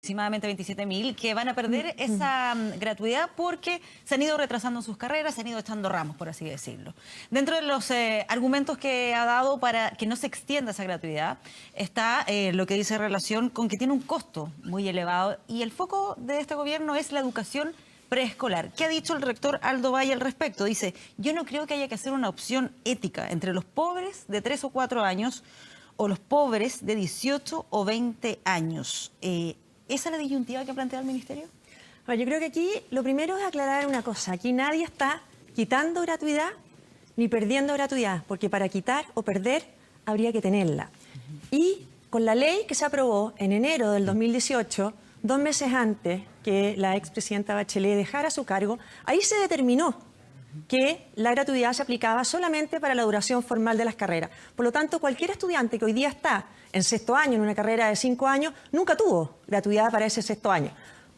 aproximadamente 27.000, que van a perder esa gratuidad porque se han ido retrasando sus carreras, se han ido echando ramos, por así decirlo. Dentro de los argumentos que ha dado para que no se extienda esa gratuidad está lo que dice en relación con que tiene un costo muy elevado y el foco de este gobierno es la educación preescolar. ¿Qué ha dicho el rector Aldo Valle al respecto? Dice, yo no creo que haya que hacer una opción ética entre los pobres de 3 o 4 años o los pobres de 18 o 20 años. ¿Esa es la disyuntiva que ha planteado el Ministerio? Bueno, yo creo que aquí lo primero es aclarar una cosa. Aquí nadie está quitando gratuidad ni perdiendo gratuidad, porque para quitar o perder habría que tenerla. Y con la ley que se aprobó en enero del 2018, 2 meses antes que la expresidenta Bachelet dejara su cargo, ahí se determinó que la gratuidad se aplicaba solamente para la duración formal de las carreras. Por lo tanto, cualquier estudiante que hoy día está en 6º año, en una carrera de 5 años, nunca tuvo gratuidad para ese 6º año.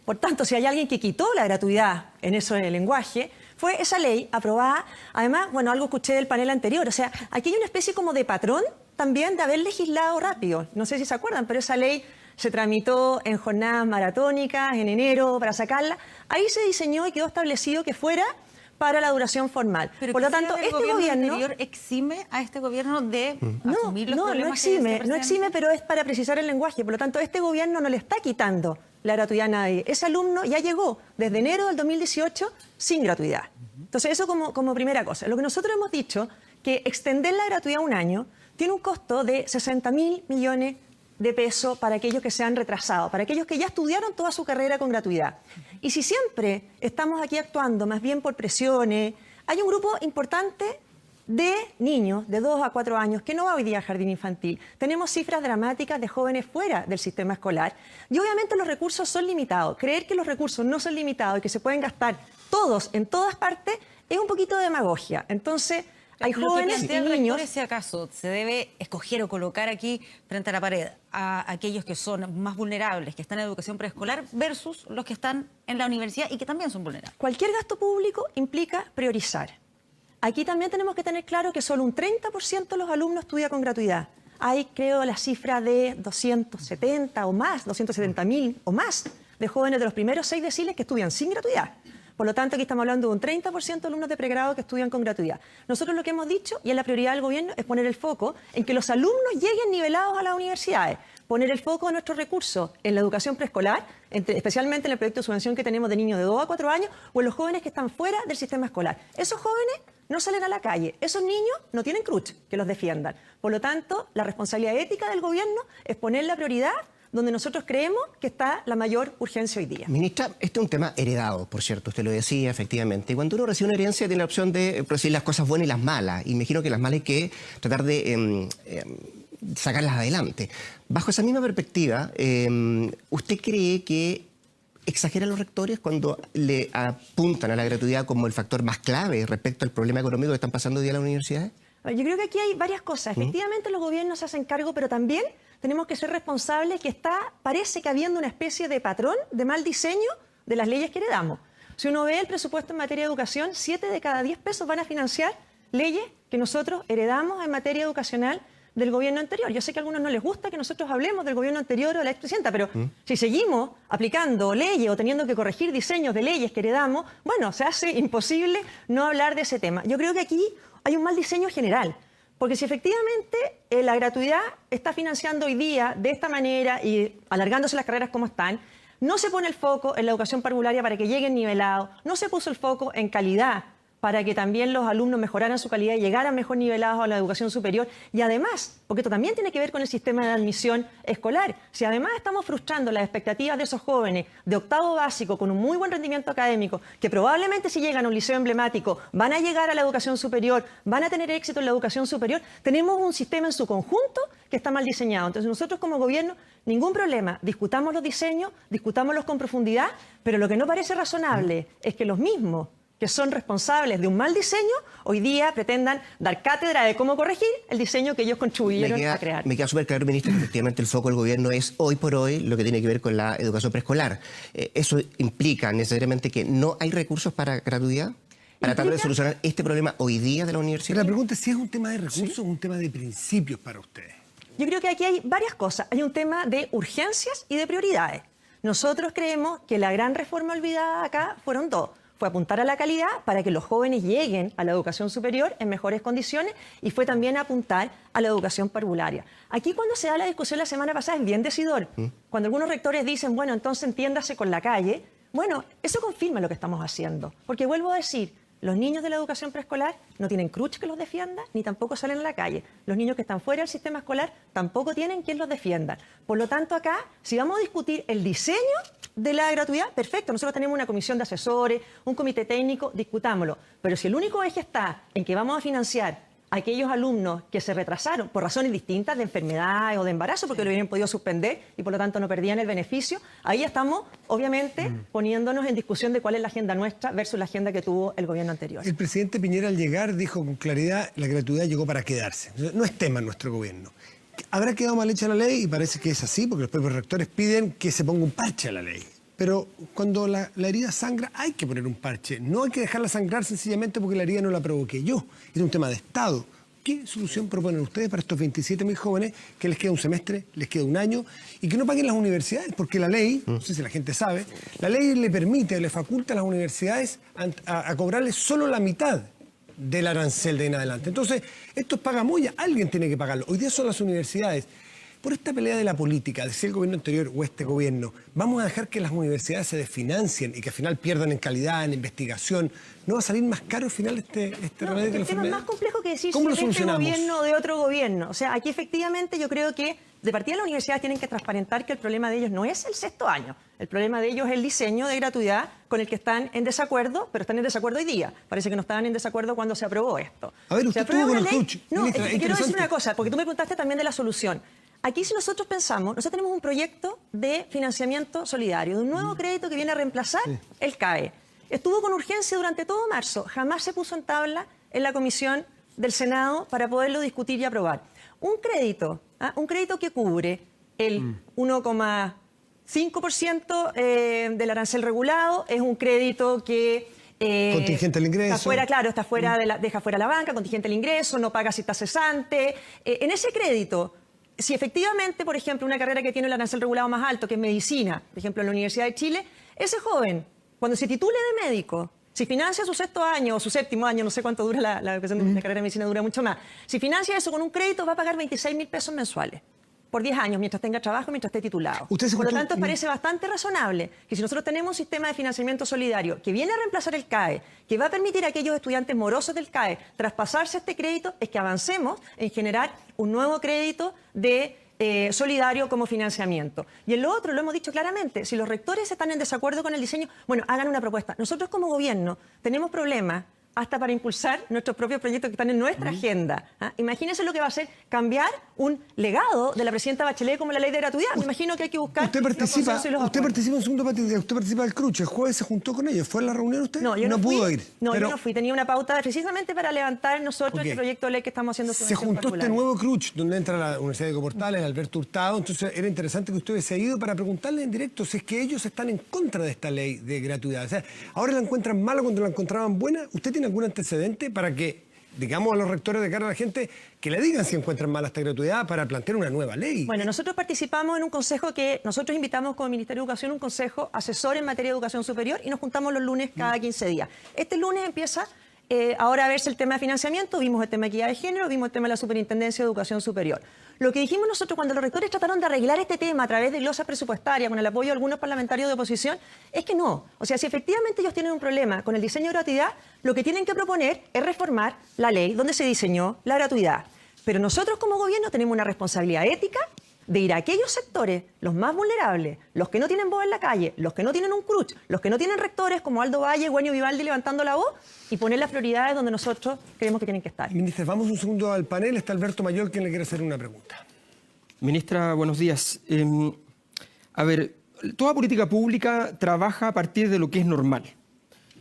Por tanto, si hay alguien que quitó la gratuidad en eso del lenguaje, fue esa ley aprobada. Además, bueno, algo escuché del panel anterior, o sea, aquí hay una especie como de patrón también de haber legislado rápido. No sé si se acuerdan, pero esa ley se tramitó en jornadas maratónicas, en enero, para sacarla. Ahí se diseñó y quedó establecido que fuera para la duración formal. Pero por lo tanto, este gobierno anterior exime a este gobierno de asumir los problemas no exime, pero es para precisar el lenguaje. Por lo tanto, este gobierno no le está quitando la gratuidad a nadie. Ese alumno ya llegó desde enero del 2018 sin gratuidad. Entonces, eso como primera cosa. Lo que nosotros hemos dicho, que extender la gratuidad 1 año tiene un costo de 60.000 millones de pesos para aquellos que se han retrasado, para aquellos que ya estudiaron toda su carrera con gratuidad. Y si siempre estamos aquí actuando más bien por presiones, hay un grupo importante de niños de 2 a 4 años que no va hoy día al jardín infantil. Tenemos cifras dramáticas de jóvenes fuera del sistema escolar y obviamente los recursos son limitados. Creer que los recursos no son limitados y que se pueden gastar todos en todas partes es un poquito de demagogia. Entonces, hay jóvenes y niños. Si acaso se debe escoger o colocar aquí frente a la pared a aquellos que son más vulnerables, que están en educación preescolar, versus los que están en la universidad y que también son vulnerables. Cualquier gasto público implica priorizar. Aquí también tenemos que tener claro que solo un 30% de los alumnos estudia con gratuidad. Hay, creo, la cifra de 270 o más, 270.000 o más de jóvenes de los primeros 6 deciles que estudian sin gratuidad. Por lo tanto, aquí estamos hablando de un 30% de alumnos de pregrado que estudian con gratuidad. Nosotros lo que hemos dicho, y es la prioridad del gobierno, es poner el foco en que los alumnos lleguen nivelados a las universidades. Poner el foco de nuestros recursos en la educación preescolar, especialmente en el proyecto de subvención que tenemos de niños de 2 a 4 años, o en los jóvenes que están fuera del sistema escolar. Esos jóvenes no salen a la calle. Esos niños no tienen crutch que los defiendan. Por lo tanto, la responsabilidad ética del gobierno es poner la prioridad donde nosotros creemos que está la mayor urgencia hoy día. Ministra, este es un tema heredado, por cierto, usted lo decía, efectivamente. Y cuando uno recibe una herencia tiene la opción de recibir las cosas buenas y las malas. Y me imagino que las malas hay que tratar de sacarlas adelante. Bajo esa misma perspectiva, ¿usted cree que exageran los rectores cuando le apuntan a la gratuidad como el factor más clave respecto al problema económico que están pasando hoy día en las universidades? Yo creo que aquí hay varias cosas. Efectivamente, los gobiernos se hacen cargo, pero también tenemos que ser responsables que parece que habiendo una especie de patrón de mal diseño de las leyes que heredamos. Si uno ve el presupuesto en materia de educación, 7 de cada 10 pesos van a financiar leyes que nosotros heredamos en materia educacional del gobierno anterior. Yo sé que a algunos no les gusta que nosotros hablemos del gobierno anterior o de la expresidenta, pero si seguimos aplicando leyes o teniendo que corregir diseños de leyes que heredamos, bueno, se hace imposible no hablar de ese tema. Yo creo que aquí hay un mal diseño general. Porque si efectivamente la gratuidad está financiando hoy día de esta manera y alargándose las carreras como están, no se pone el foco en la educación parvularia para que lleguen nivelados, no se puso el foco en calidad para que también los alumnos mejoraran su calidad y llegaran mejor nivelados a la educación superior. Y además, porque esto también tiene que ver con el sistema de admisión escolar, si además estamos frustrando las expectativas de esos jóvenes de octavo básico con un muy buen rendimiento académico, que probablemente si llegan a un liceo emblemático van a llegar a la educación superior, van a tener éxito en la educación superior, tenemos un sistema en su conjunto que está mal diseñado. Entonces nosotros como gobierno, ningún problema, discutamos los diseños, discutámoslos con profundidad, pero lo que no parece razonable es que los mismos que son responsables de un mal diseño, hoy día pretendan dar cátedra de cómo corregir el diseño que ellos contribuyeron a crear. Me queda súper claro, ministra, que efectivamente el foco del gobierno es hoy por hoy lo que tiene que ver con la educación preescolar. ¿Eso implica necesariamente que no hay recursos para gratuidad? ¿Para tratar de solucionar este problema hoy día de la universidad? La pregunta es si es un tema de recursos o un tema de principios para ustedes. Yo creo que aquí hay varias cosas. Hay un tema de urgencias y de prioridades. Nosotros creemos que la gran reforma olvidada acá fueron dos. Fue apuntar a la calidad para que los jóvenes lleguen a la educación superior en mejores condiciones y fue también apuntar a la educación parvularia. Aquí cuando se da la discusión la semana pasada es bien decidor. Cuando algunos rectores dicen, bueno, entonces entiéndase con la calle, bueno, eso confirma lo que estamos haciendo. Porque vuelvo a decir, los niños de la educación preescolar no tienen crutch que los defienda, ni tampoco salen a la calle. Los niños que están fuera del sistema escolar tampoco tienen quien los defienda. Por lo tanto, acá, si vamos a discutir el diseño de la gratuidad, perfecto. Nosotros tenemos una comisión de asesores, un comité técnico, discutámoslo. Pero si el único eje está en que vamos a financiar a aquellos alumnos que se retrasaron por razones distintas de enfermedad o de embarazo, porque lo hubieran podido suspender y por lo tanto no perdían el beneficio, ahí estamos, obviamente, poniéndonos en discusión de cuál es la agenda nuestra versus la agenda que tuvo el gobierno anterior. El presidente Piñera al llegar dijo con claridad, la gratuidad llegó para quedarse. No es tema en nuestro gobierno. Habrá quedado mal hecha la ley y parece que es así, porque los propios rectores piden que se ponga un parche a la ley. Pero cuando la herida sangra hay que poner un parche. No hay que dejarla sangrar sencillamente porque la herida no la provoqué yo. Es un tema de Estado. ¿Qué solución proponen ustedes para estos 27.000 jóvenes que les queda un semestre, les queda un año y que no paguen las universidades? Porque la ley, no sé si la gente sabe, la ley le permite, le faculta a las universidades a cobrarles solo la mitad del arancel de en adelante. Entonces, esto es pagamoya, alguien tiene que pagarlo. Hoy día son las universidades. Por esta pelea de la política, de si el gobierno anterior o este gobierno, vamos a dejar que las universidades se desfinancien y que al final pierdan en calidad, en investigación. ¿No va a salir más caro al final este remedio que la enfermedad? El tema es más complejo que decir ¿Cómo si lo es de este solucionamos? gobierno o de otro gobierno. O sea, aquí efectivamente yo creo que de partida las universidades tienen que transparentar que el problema de ellos no es el sexto año. El problema de ellos es el diseño de gratuidad con el que están en desacuerdo, pero están en desacuerdo hoy día. Parece que no estaban en desacuerdo cuando se aprobó esto. A ver, usted se aprueba estuvo con una el ley. crutch, No, ministra, quiero decir interesante. una cosa, porque tú me preguntaste también de la solución. Aquí si nosotros pensamos, nosotros tenemos un proyecto de financiamiento solidario, de un nuevo crédito que viene a reemplazar el CAE. Estuvo con urgencia durante todo marzo, jamás se puso en tabla en la comisión del Senado para poderlo discutir y aprobar. Un crédito que cubre el 1,5% del arancel regulado, es un crédito que contingente el ingreso. Está fuera, claro, está fuera deja fuera la banca, contingente el ingreso, no paga si está cesante. En ese crédito, si efectivamente, por ejemplo, una carrera que tiene el arancel regulado más alto, que es medicina, por ejemplo, en la Universidad de Chile, ese joven, cuando se titule de médico, si financia su sexto año o su séptimo año, no sé cuánto dura la educación de la carrera de medicina, dura mucho más, si financia eso con un crédito, va a pagar 26.000 pesos mensuales por 10 años, mientras tenga trabajo, mientras esté titulado. Por lo tanto, parece bastante razonable que si nosotros tenemos un sistema de financiamiento solidario que viene a reemplazar el CAE, que va a permitir a aquellos estudiantes morosos del CAE traspasarse este crédito, es que avancemos en generar un nuevo crédito de solidario como financiamiento. Y en lo otro, lo hemos dicho claramente, si los rectores están en desacuerdo con el diseño, bueno, hagan una propuesta. Nosotros como gobierno tenemos problemas hasta para impulsar nuestros propios proyectos que están en nuestra agenda. Imagínense lo que va a ser cambiar un legado de la presidenta Bachelet como la ley de gratuidad. Me imagino que hay que buscar Usted participa en segundo partido, usted participa del Cruche. El jueves se juntó con ellos. ¿Fue a la reunión usted? No, yo no fui, pudo ir. No, pero... yo no fui. Tenía una pauta precisamente para levantar nosotros este proyecto de ley que estamos haciendo. Se juntó este nuevo Cruche, donde entra la Universidad de Portales, Alberto Hurtado. Entonces era interesante que usted hubiese ido para preguntarle en directo si es que ellos están en contra de esta ley de gratuidad. O sea, ahora la encuentran mala cuando la encontraban buena. ¿Usted tiene algún antecedente para que, digamos, a los rectores de cara a la gente, que le digan si encuentran mal esta gratuidad para plantear una nueva ley? Bueno, nosotros participamos en un consejo que nosotros invitamos como Ministerio de Educación, un consejo asesor en materia de educación superior y nos juntamos los lunes cada 15 días. Este lunes empieza ahora a verse el tema de financiamiento, vimos el tema de equidad de género, vimos el tema de la Superintendencia de Educación Superior. Lo que dijimos nosotros cuando los rectores trataron de arreglar este tema a través de glosas presupuestarias, con el apoyo de algunos parlamentarios de oposición, es que no. O sea, si efectivamente ellos tienen un problema con el diseño de gratuidad, lo que tienen que proponer es reformar la ley donde se diseñó la gratuidad. Pero nosotros como gobierno tenemos una responsabilidad ética de ir a aquellos sectores, los más vulnerables, los que no tienen voz en la calle, los que no tienen un CRUCH, los que no tienen rectores como Aldo Valle, Güenio Vivaldi levantando la voz y poner las prioridades donde nosotros creemos que tienen que estar. Ministra, vamos un segundo al panel. Está Alberto Mayor, quien le quiere hacer una pregunta. Ministra, buenos días. A ver, toda política pública trabaja a partir de lo que es normal.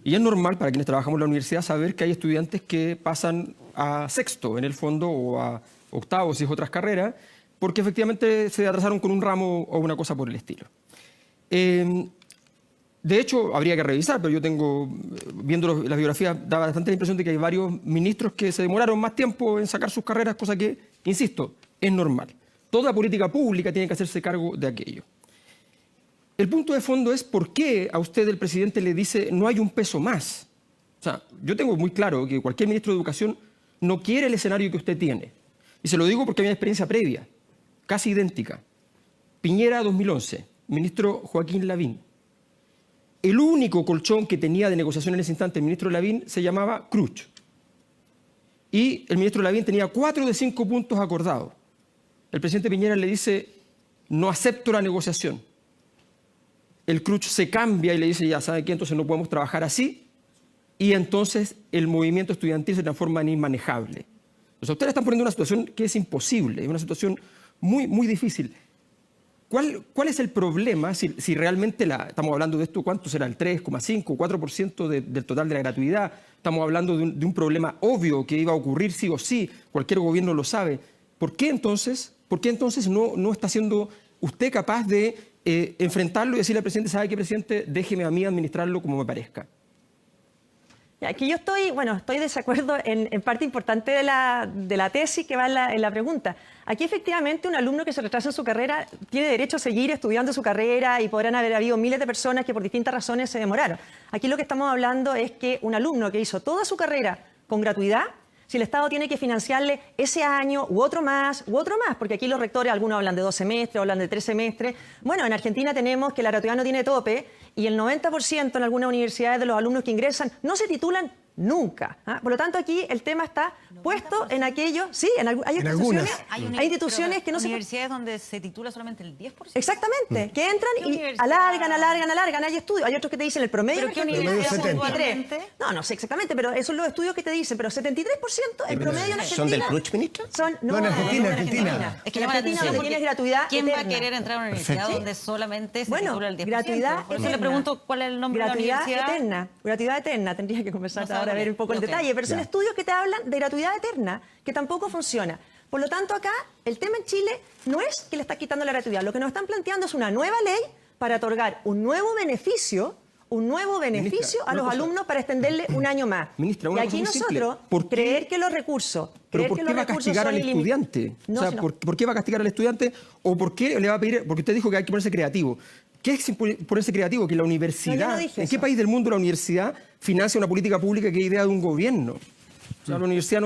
Y es normal para quienes trabajamos en la universidad saber que hay estudiantes que pasan a sexto, en el fondo, o a octavo, si es otras carreras, porque efectivamente se atrasaron con un ramo o una cosa por el estilo. De hecho, habría que revisar, pero yo tengo, viendo las biografías, da bastante la impresión de que hay varios ministros que se demoraron más tiempo en sacar sus carreras, cosa que, insisto, es normal. Toda política pública tiene que hacerse cargo de aquello. El punto de fondo es por qué a usted el presidente le dice no hay un peso más. O sea, yo tengo muy claro que cualquier ministro de Educación no quiere el escenario que usted tiene. Y se lo digo porque hay una experiencia previa, casi idéntica. Piñera 2011, ministro Joaquín Lavín. El único colchón que tenía de negociación en ese instante el ministro Lavín se llamaba Cruch. Y el ministro Lavín tenía 4 de 5 puntos acordados. El presidente Piñera le dice, no acepto la negociación. El Cruch se cambia y le dice, ya saben qué, entonces no podemos trabajar así. Y entonces el movimiento estudiantil se transforma en inmanejable. O sea, ustedes están poniendo una situación que es imposible, es una situación muy, muy difícil. ¿Cuál es el problema si realmente estamos hablando de esto? ¿Cuánto será? ¿El 3,5, 4% del total de la gratuidad? Estamos hablando de un problema obvio que iba a ocurrir sí o sí, cualquier gobierno lo sabe. ¿Por qué entonces no está siendo usted capaz de enfrentarlo y decirle al presidente, ¿sabe qué, presidente? Déjeme a mí administrarlo como me parezca? Aquí yo estoy de desacuerdo en parte importante de la tesis que va en la pregunta. Aquí efectivamente un alumno que se retrasa en su carrera tiene derecho a seguir estudiando su carrera y podrán haber habido miles de personas que por distintas razones se demoraron. Aquí lo que estamos hablando es que un alumno que hizo toda su carrera con gratuidad, si el Estado tiene que financiarle ese año u otro más, porque aquí los rectores, algunos hablan de 2 semestres, hablan de 3 semestres. Bueno, en Argentina tenemos que la gratuidad no tiene tope y el 90% en algunas universidades de los alumnos que ingresan no se titulan nunca. Por lo tanto, aquí el tema está puesto en aquellos... Sí, hay instituciones que no se... universidades donde se titula solamente el 10%. Exactamente, que entran y alargan. Hay estudios, hay otros que te dicen el promedio. ¿Pero qué universidad puntualmente? No sé exactamente, pero esos son los estudios que te dicen. Pero 73% el promedio en Argentina... ¿Son del Cruch, ministra? No, en Argentina. Es que en Argentina donde tienes gratuidad ¿quién eterna. va a querer entrar a una universidad donde solamente se titula el 10%? Gratuidad Por eso le pregunto cuál es el nombre de la universidad. Gratuidad eterna. Tendría que conversar ahora a ver un poco el Ok. detalle, pero son estudios que te hablan de gratuidad eterna, que tampoco funciona. Por lo tanto, acá el tema en Chile no es que le está quitando la gratuidad. Lo que nos están planteando es una nueva ley para otorgar un nuevo beneficio Ministra, a los alumnos para extenderle un año más. Ministra, y una aquí cosa muy simple. nosotros, ¿Por qué? creer que los recursos... ¿Pero por qué va a castigar al estudiante? No, o sea, si no. ¿por qué va a castigar al estudiante? ¿O por qué le va a pedir? Porque usted dijo que hay que ponerse creativo. ¿Qué es ponerse creativo? Que la universidad... No, yo no dije ¿En qué eso. país del mundo la universidad financia una política pública que es idea de un gobierno? O sea, la universidad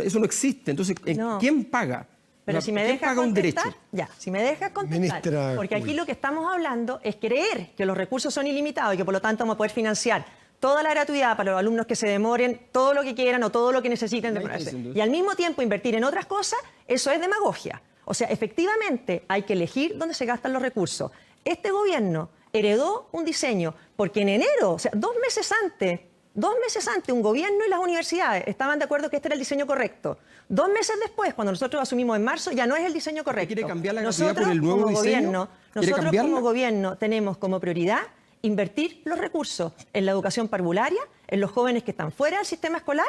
eso no existe. Entonces, No. ¿quién paga? Pero O sea, si me ¿quién dejas paga un contestar, derecho? si me dejas contestar, Ministra porque aquí Cuy. lo que estamos hablando es creer que los recursos son ilimitados y que por lo tanto vamos a poder financiar toda la gratuidad para los alumnos que se demoren, todo lo que quieran o todo lo que necesiten. Nadie está diciendo eso. Y al mismo tiempo invertir en otras cosas, eso es demagogia. O sea, efectivamente hay que elegir dónde se gastan los recursos. Este gobierno heredó un diseño porque en enero, o sea, 2 meses antes, un gobierno y las universidades estaban de acuerdo que este era el diseño correcto. 2 meses después, cuando nosotros asumimos en marzo, ya no es el diseño correcto. ¿Quiere cambiar la gratuidad Nosotros, por el nuevo como diseño? gobierno, ¿Quiere nosotros cambiarla? como gobierno tenemos como prioridad invertir los recursos en la educación parvularia, en los jóvenes que están fuera del sistema escolar,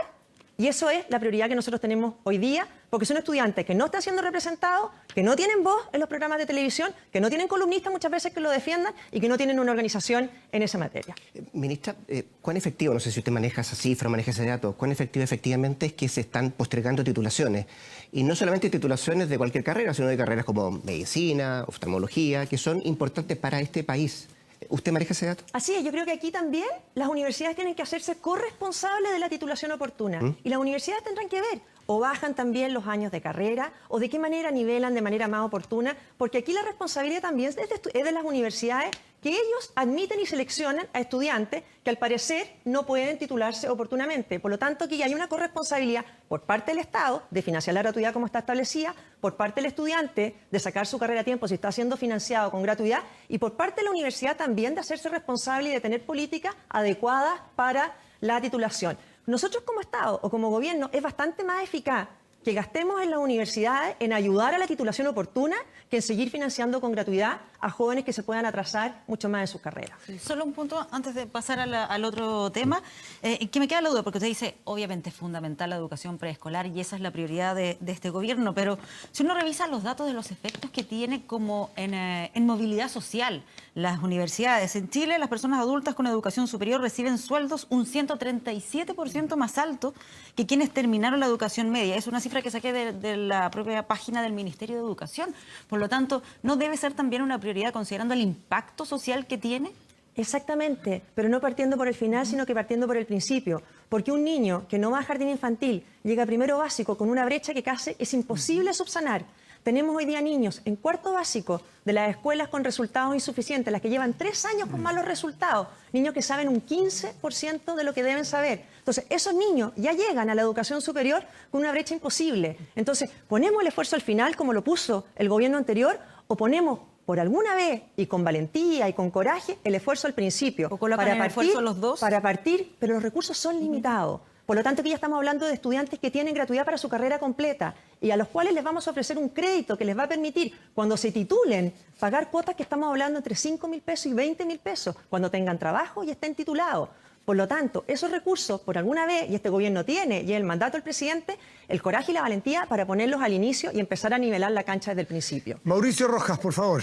y eso es la prioridad que nosotros tenemos hoy día, porque son estudiantes que no están siendo representados, que no tienen voz en los programas de televisión, que no tienen columnistas muchas veces que lo defiendan y que no tienen una organización en esa materia. Ministra, ¿cuán efectivo, no sé si usted maneja esa cifra, maneja ese dato, cuán efectivo efectivamente es que se están postergando titulaciones? Y no solamente titulaciones de cualquier carrera, sino de carreras como medicina, oftalmología, que son importantes para este país. ¿Usted maneja ese dato? Así es, yo creo que aquí también las universidades tienen que hacerse corresponsables de la titulación oportuna. Y las universidades tendrán que ver, o bajan también los años de carrera, o de qué manera nivelan de manera más oportuna, porque aquí la responsabilidad también es de las universidades, que ellos admiten y seleccionan a estudiantes que al parecer no pueden titularse oportunamente. Por lo tanto, aquí hay una corresponsabilidad por parte del Estado de financiar la gratuidad como está establecida, por parte del estudiante de sacar su carrera a tiempo si está siendo financiado con gratuidad, y por parte de la universidad también de hacerse responsable y de tener políticas adecuadas para la titulación. Nosotros como Estado o como gobierno es bastante más eficaz que gastemos en las universidades en ayudar a la titulación oportuna que en seguir financiando con gratuidad a jóvenes que se puedan atrasar mucho más en sus carreras. Solo un punto antes de pasar al otro tema, que me queda la duda, porque usted dice, obviamente es fundamental la educación preescolar y esa es la prioridad de este gobierno, pero si uno revisa los datos de los efectos que tiene como en movilidad social las universidades, en Chile las personas adultas con educación superior reciben sueldos un 137% más alto que quienes terminaron la educación media. Es una cifra cifra que saqué de la propia página del Ministerio de Educación. Por lo tanto, ¿no debe ser también una prioridad considerando el impacto social que tiene? Exactamente, pero no partiendo por el final, sino que partiendo por el principio. Porque un niño que no va a jardín infantil llega a primero básico con una brecha que casi es imposible subsanar. Tenemos hoy día niños en cuarto básico de las escuelas con resultados insuficientes, las que llevan 3 años con malos resultados, niños que saben un 15% de lo que deben saber. Entonces, esos niños ya llegan a la educación superior con una brecha imposible. Entonces, ¿ponemos el esfuerzo al final, como lo puso el gobierno anterior, o ponemos por alguna vez y con valentía y con coraje el esfuerzo al principio? ¿O colocan el esfuerzo los dos? Para partir, pero los recursos son limitados. Por lo tanto, aquí ya estamos hablando de estudiantes que tienen gratuidad para su carrera completa y a los cuales les vamos a ofrecer un crédito que les va a permitir, cuando se titulen, pagar cuotas que estamos hablando entre 5.000 pesos y 20.000 pesos, cuando tengan trabajo y estén titulados. Por lo tanto, esos recursos, por alguna vez, y este gobierno tiene, y el mandato del presidente, el coraje y la valentía para ponerlos al inicio y empezar a nivelar la cancha desde el principio. Mauricio Rojas, por favor.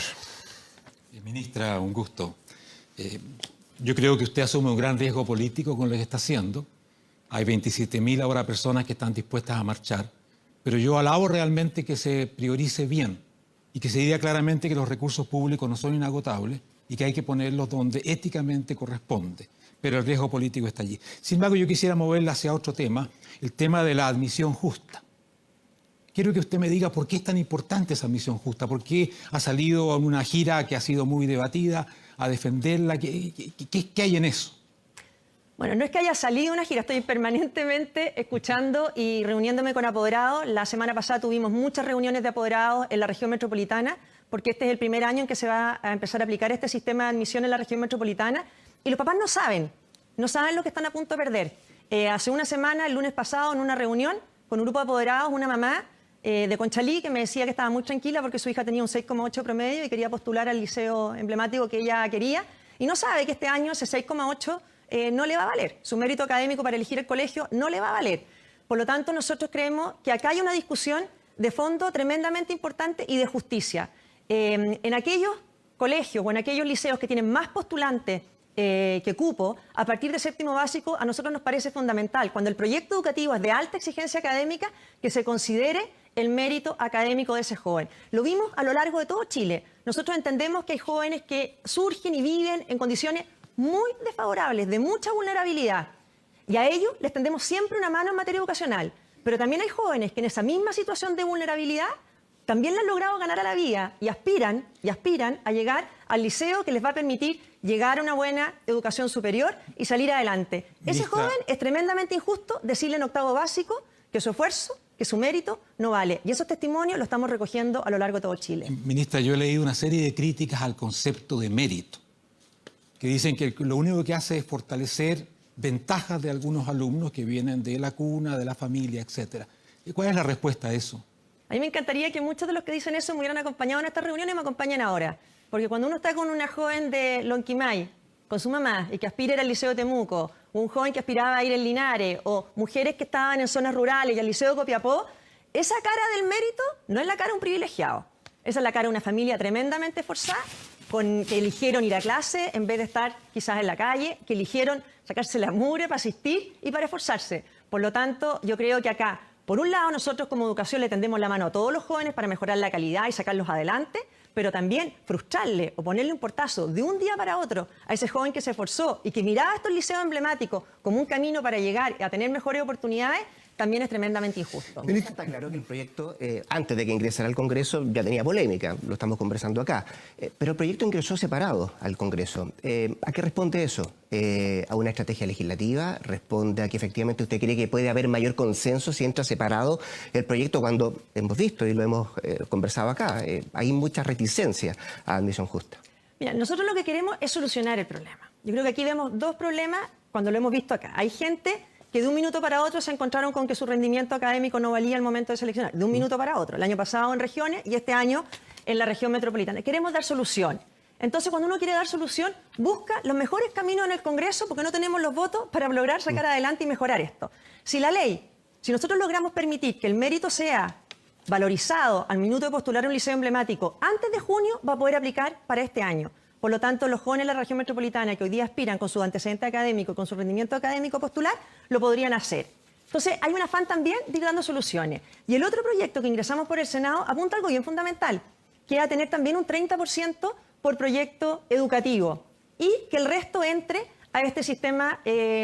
Ministra, un gusto. Yo creo que usted asume un gran riesgo político con lo que está haciendo. Hay 27.000 ahora personas que están dispuestas a marchar, pero yo alabo realmente que se priorice bien y que se diga claramente que los recursos públicos no son inagotables y que hay que ponerlos donde éticamente corresponde, pero el riesgo político está allí. Sin embargo, yo quisiera moverla hacia otro tema, el tema de la admisión justa. Quiero que usted me diga por qué es tan importante esa admisión justa, por qué ha salido en una gira que ha sido muy debatida a defenderla, ¿qué hay en eso? Bueno, no es que haya salido una gira, estoy permanentemente escuchando y reuniéndome con apoderados. La semana pasada tuvimos muchas reuniones de apoderados en la región metropolitana, porque este es el primer año en que se va a empezar a aplicar este sistema de admisión en la región metropolitana. Y los papás no saben lo que están a punto de perder. Hace una semana, el lunes pasado, en una reunión con un grupo de apoderados, una mamá de Conchalí que me decía que estaba muy tranquila porque su hija tenía un 6,8 promedio y quería postular al liceo emblemático que ella quería. Y no sabe que este año ese 6,8 no le va a valer. Su mérito académico para elegir el colegio no le va a valer. Por lo tanto, nosotros creemos que acá hay una discusión de fondo tremendamente importante y de justicia. En aquellos colegios o en aquellos liceos que tienen más postulantes que cupo, a partir de séptimo básico, a nosotros nos parece fundamental, cuando el proyecto educativo es de alta exigencia académica, que se considere el mérito académico de ese joven. Lo vimos a lo largo de todo Chile. Nosotros entendemos que hay jóvenes que surgen y viven en condiciones muy desfavorables, de mucha vulnerabilidad. Y a ellos les tendemos siempre una mano en materia educacional. Pero también hay jóvenes que en esa misma situación de vulnerabilidad también le han logrado ganar a la vida y aspiran a llegar al liceo que les va a permitir llegar a una buena educación superior y salir adelante. Ese joven es tremendamente injusto decirle en octavo básico que su esfuerzo, que su mérito no vale. Y esos testimonios los estamos recogiendo a lo largo de todo Chile. Ministra, yo he leído una serie de críticas al concepto de mérito, que dicen que lo único que hace es fortalecer ventajas de algunos alumnos que vienen de la cuna, de la familia, etc. ¿Cuál es la respuesta a eso? A mí me encantaría que muchos de los que dicen eso me hubieran acompañado en esta reunión y me acompañen ahora. Porque cuando uno está con una joven de Lonquimay, con su mamá, y que aspira a ir al Liceo de Temuco, o un joven que aspiraba a ir en Linares, o mujeres que estaban en zonas rurales y al Liceo de Copiapó, esa cara del mérito no es la cara de un privilegiado. Esa es la cara de una familia tremendamente esforzada, que eligieron ir a clase en vez de estar quizás en la calle, que eligieron sacarse la mugre para asistir y para esforzarse. Por lo tanto, yo creo que acá, por un lado, nosotros como educación le tendemos la mano a todos los jóvenes para mejorar la calidad y sacarlos adelante, pero también frustrarle o ponerle un portazo de un día para otro a ese joven que se esforzó y que miraba estos liceos emblemáticos como un camino para llegar a tener mejores oportunidades, también es tremendamente injusto. Está claro que el proyecto, antes de que ingresara al Congreso, ya tenía polémica, lo estamos conversando acá, pero el proyecto ingresó separado al Congreso. ¿A qué responde eso? ¿A una estrategia legislativa? ¿Responde a que efectivamente usted cree que puede haber mayor consenso si entra separado el proyecto cuando hemos visto y lo hemos conversado acá? Hay mucha reticencia a admisión justa. Mira, nosotros lo que queremos es solucionar el problema. Yo creo que aquí vemos dos problemas cuando lo hemos visto acá. Hay gente que de un minuto para otro se encontraron con que su rendimiento académico no valía al momento de seleccionar. De un minuto para otro. El año pasado en regiones y este año en la región metropolitana. Queremos dar solución. Entonces, cuando uno quiere dar solución, busca los mejores caminos en el Congreso porque no tenemos los votos para lograr sacar adelante y mejorar esto. Si nosotros logramos permitir que el mérito sea valorizado al minuto de postular un liceo emblemático antes de junio, va a poder aplicar para este año. Por lo tanto, los jóvenes de la región metropolitana que hoy día aspiran con su antecedente académico, con su rendimiento académico postular, lo podrían hacer. Entonces, hay un afán también de ir dando soluciones. Y el otro proyecto que ingresamos por el Senado apunta a algo bien fundamental, que es a tener también un 30% por proyecto educativo y que el resto entre a este sistema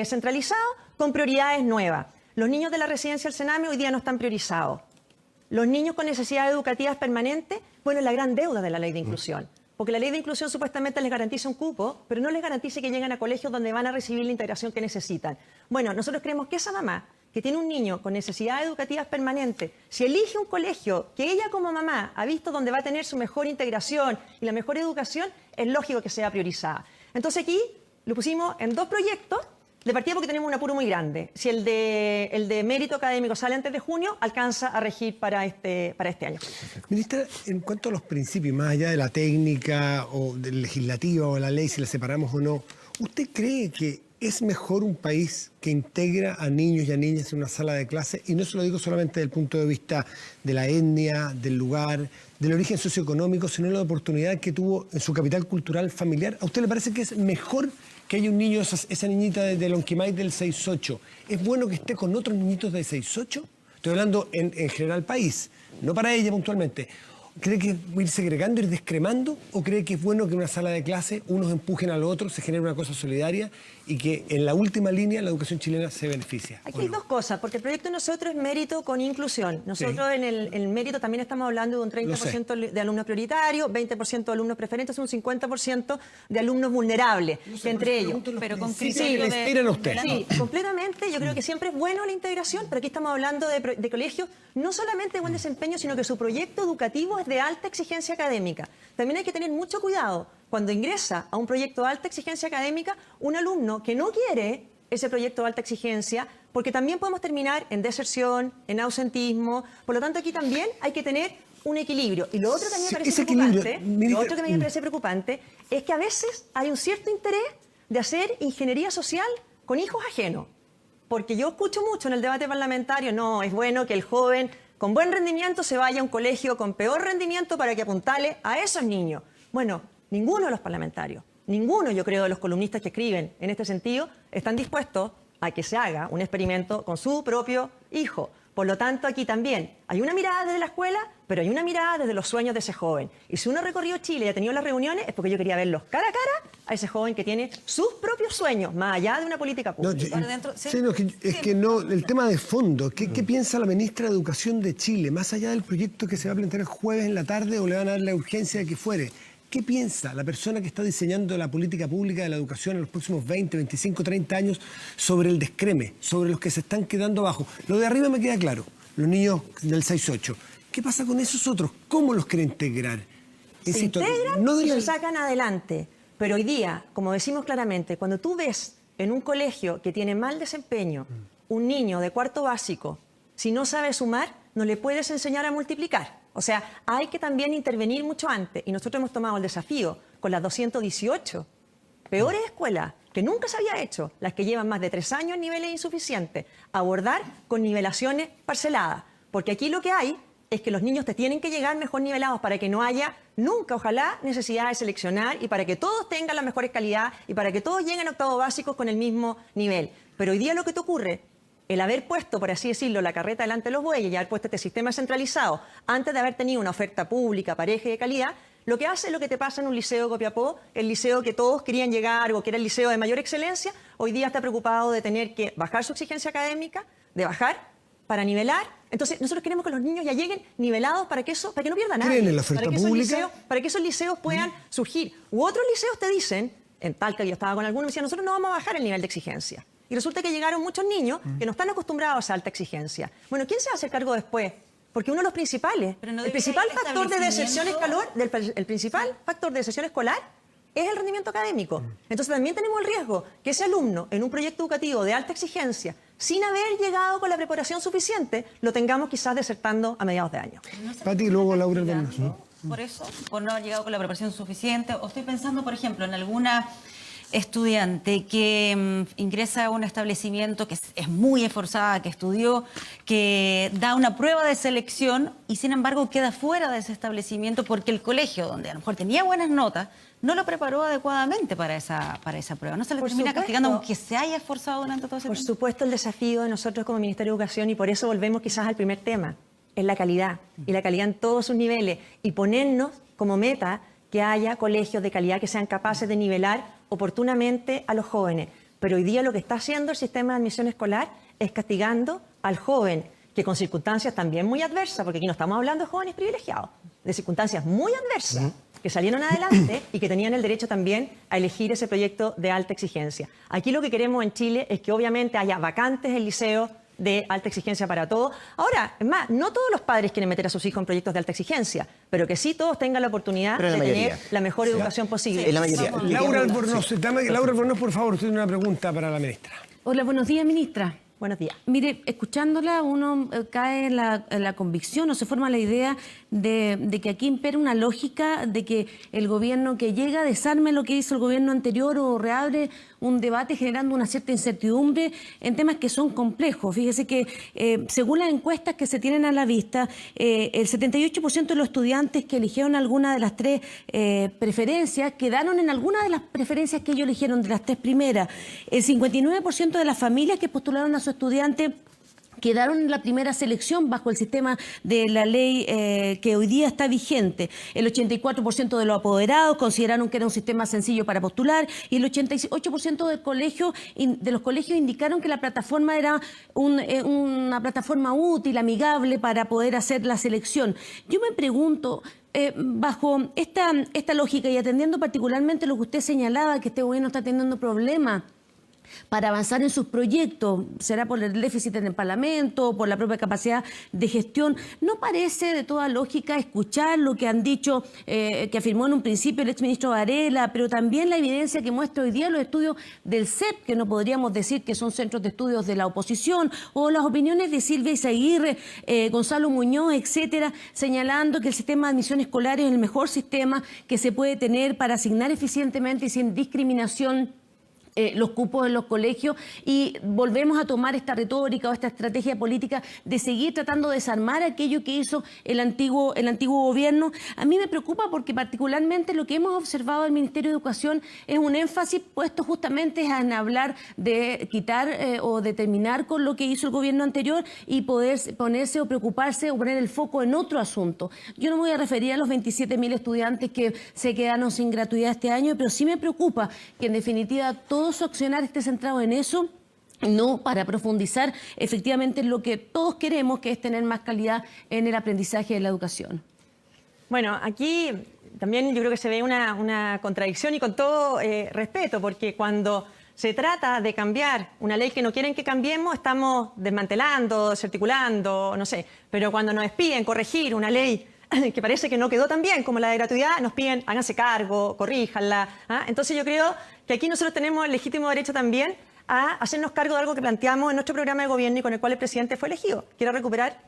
centralizado con prioridades nuevas. Los niños de la residencia del Sename hoy día no están priorizados. Los niños con necesidades educativas permanentes, bueno, es la gran deuda de la ley de inclusión. Porque la ley de inclusión supuestamente les garantiza un cupo, pero no les garantiza que lleguen a colegios donde van a recibir la integración que necesitan. Bueno, nosotros creemos que esa mamá que tiene un niño con necesidades educativas permanentes, si elige un colegio que ella como mamá ha visto donde va a tener su mejor integración y la mejor educación, es lógico que sea priorizada. Entonces aquí lo pusimos en 2 proyectos, de partida porque tenemos un apuro muy grande. Si el de mérito académico sale antes de junio, alcanza a regir para este año. Ministra, en cuanto a los principios, más allá de la técnica o del legislativo o la ley, si la separamos o no, ¿usted cree que es mejor un país que integra a niños y a niñas en una sala de clase? Y no se lo digo solamente desde el punto de vista de la etnia, del lugar, del origen socioeconómico, sino la oportunidad que tuvo en su capital cultural familiar. ¿A usted le parece que es mejor que haya un niño, esa niñita de Lonquimay del 6-8? ¿Es bueno que esté con otros niñitos de 6-8? Estoy hablando en general país, no para ella puntualmente. ¿Cree que ir segregando, ir descremando? ¿O cree que es bueno que en una sala de clase unos empujen a los otros, se genere una cosa solidaria y que en la última línea la educación chilena se beneficia? Aquí hay 2 cosas, porque el proyecto de nosotros es mérito con inclusión. Nosotros en el mérito también estamos hablando de un 30% de alumnos prioritarios, 20% de alumnos preferentes, un 50% de alumnos vulnerables, entre ellos. Pero con Sí, criterio le inspiran a usted. Sí, completamente. Yo creo que siempre es bueno la integración, pero aquí estamos hablando de colegios no solamente de buen desempeño, sino que su proyecto educativo es de alta exigencia académica. También hay que tener mucho cuidado cuando ingresa a un proyecto de alta exigencia académica un alumno que no quiere ese proyecto de alta exigencia, porque también podemos terminar en deserción, en ausentismo. Por lo tanto, aquí también hay que tener un equilibrio. Y lo otro que a mí me parece preocupante, es que a veces hay un cierto interés de hacer ingeniería social con hijos ajenos. Porque yo escucho mucho en el debate parlamentario, no, es bueno que el joven con buen rendimiento se vaya a un colegio con peor rendimiento para que apuntale a esos niños. Bueno, ninguno de los parlamentarios, ninguno, yo creo, de los columnistas que escriben en este sentido, están dispuestos a que se haga un experimento con su propio hijo. Por lo tanto, aquí también hay una mirada desde la escuela, pero hay una mirada desde los sueños de ese joven. Y si uno ha recorrido Chile y ha tenido las reuniones, es porque yo quería verlos cara a cara a ese joven que tiene sus propios sueños, más allá de una política pública. El tema de fondo, ¿qué piensa la ministra de Educación de Chile, más allá del proyecto que se va a plantear el jueves en la tarde o le van a dar la urgencia de que fuere? ¿Qué piensa la persona que está diseñando la política pública de la educación en los próximos 20, 25, 30 años sobre el descreme, sobre los que se están quedando abajo? Lo de arriba me queda claro, los niños del 6-8. ¿Qué pasa con esos otros? ¿Cómo los quiere integrar? Se integran y se sacan adelante. Pero hoy día, como decimos claramente, cuando tú ves en un colegio que tiene mal desempeño un niño de 4º básico, si no sabe sumar, no le puedes enseñar a multiplicar. O sea, hay que también intervenir mucho antes. Y nosotros hemos tomado el desafío con las 218 peores escuelas que nunca se había hecho, las que llevan más de 3 años en niveles insuficientes, abordar con nivelaciones parceladas. Porque aquí lo que hay es que los niños te tienen que llegar mejor nivelados para que no haya nunca, ojalá, necesidad de seleccionar y para que todos tengan las mejores calidades y para que todos lleguen a 8º básicos con el mismo nivel. Pero hoy día lo que te ocurre, el haber puesto, por así decirlo, la carreta delante de los bueyes y haber puesto este sistema centralizado antes de haber tenido una oferta pública, pareja y de calidad, lo que hace es lo que te pasa en un liceo de Copiapó, el liceo que todos querían llegar o que era el liceo de mayor excelencia, hoy día está preocupado de tener que bajar su exigencia académica, de bajar para nivelar. Entonces, nosotros queremos que los niños ya lleguen nivelados para que no pierdan nada. ¿Creen en la oferta pública? Para que esos liceos puedan surgir. U otros liceos te dicen, en Talca yo estaba con algunos, me decían, nosotros no vamos a bajar el nivel de exigencia. Y resulta que llegaron muchos niños que no están acostumbrados a esa alta exigencia. Bueno, ¿quién se va a hacer cargo después? Porque uno de los principales, el principal factor de deserción escolar es el rendimiento académico. Entonces también tenemos el riesgo que ese alumno en un proyecto educativo de alta exigencia, sin haber llegado con la preparación suficiente, lo tengamos quizás desertando a mediados de año. Pati, luego Laura. Por eso, por no haber llegado con la preparación suficiente. O estoy pensando, por ejemplo, en alguna estudiante que ingresa a un establecimiento que es muy esforzada, que estudió, que da una prueba de selección y sin embargo queda fuera de ese establecimiento porque el colegio, donde a lo mejor tenía buenas notas, no lo preparó adecuadamente para esa prueba. ¿No se le Por termina supuesto. castigando aunque se haya esforzado durante todo ese Por tiempo? supuesto, el desafío de nosotros como Ministerio de Educación, y por eso volvemos quizás al primer tema, es la calidad, y la calidad en todos sus niveles, y ponernos como meta que haya colegios de calidad que sean capaces de nivelar oportunamente a los jóvenes. Pero hoy día lo que está haciendo el sistema de admisión escolar es castigando al joven, que con circunstancias también muy adversas, porque aquí no estamos hablando de jóvenes privilegiados, de circunstancias muy adversas, que salieron adelante y que tenían el derecho también a elegir ese proyecto de alta exigencia. Aquí lo que queremos en Chile es que obviamente haya vacantes en liceo de alta exigencia para todos. Ahora, es más, no todos los padres quieren meter a sus hijos en proyectos de alta exigencia, pero que sí todos tengan la oportunidad Pero de la mayoría. tener la mejor educación posible. En la mayoría. Laura Albornoz, Laura Albornoz, por favor, usted tiene una pregunta para la ministra. Hola, buenos días, ministra. Buenos días. Mire, escuchándola uno cae en la convicción o se forma la idea de que aquí impera una lógica de que el gobierno que llega desarme lo que hizo el gobierno anterior o reabre un debate generando una cierta incertidumbre en temas que son complejos. Fíjese que según las encuestas que se tienen a la vista, el 78% de los estudiantes que eligieron alguna de las tres preferencias quedaron en alguna de las preferencias que ellos eligieron de las tres primeras. El 59% de las familias que postularon a su estudiante quedaron en la primera selección bajo el sistema de la ley que hoy día está vigente. El 84% de los apoderados consideraron que era un sistema sencillo para postular y el 88% de los colegios indicaron que la plataforma era una plataforma útil, amigable para poder hacer la selección. Yo me pregunto, bajo esta lógica y atendiendo particularmente lo que usted señalaba, que este gobierno está teniendo problemas para avanzar en sus proyectos, será por el déficit en el Parlamento, por la propia capacidad de gestión. ¿No parece de toda lógica escuchar lo que han dicho, que afirmó en un principio el exministro Varela, pero también la evidencia que muestra hoy día los estudios del CEP, que no podríamos decir que son centros de estudios de la oposición, o las opiniones de Silvia Izaguirre, Gonzalo Muñoz, etcétera, señalando que el sistema de admisión escolar es el mejor sistema que se puede tener para asignar eficientemente y sin discriminación los cupos en los colegios, y volvemos a tomar esta retórica o esta estrategia política de seguir tratando de desarmar aquello que hizo el antiguo gobierno? A mí me preocupa porque particularmente lo que hemos observado del Ministerio de Educación es un énfasis puesto justamente en hablar de quitar o de terminar con lo que hizo el gobierno anterior y poder ponerse o preocuparse o poner el foco en otro asunto. Yo no me voy a referir a los 27.000 estudiantes que se quedaron sin gratuidad este año, pero sí me preocupa que en definitiva todo su accionar esté centrado en eso, no para profundizar efectivamente en lo que todos queremos, que es tener más calidad en el aprendizaje de la educación. Bueno, aquí también yo creo que se ve una contradicción, y con todo respeto, porque cuando se trata de cambiar una ley que no quieren que cambiemos, estamos desmantelando, desarticulando, no sé, pero cuando nos piden corregir una ley que parece que no quedó tan bien como la de gratuidad, nos piden háganse cargo, corríjanla. Entonces yo creo que aquí nosotros tenemos el legítimo derecho también a hacernos cargo de algo que planteamos en nuestro programa de gobierno y con el cual el presidente fue elegido. Quiero recuperar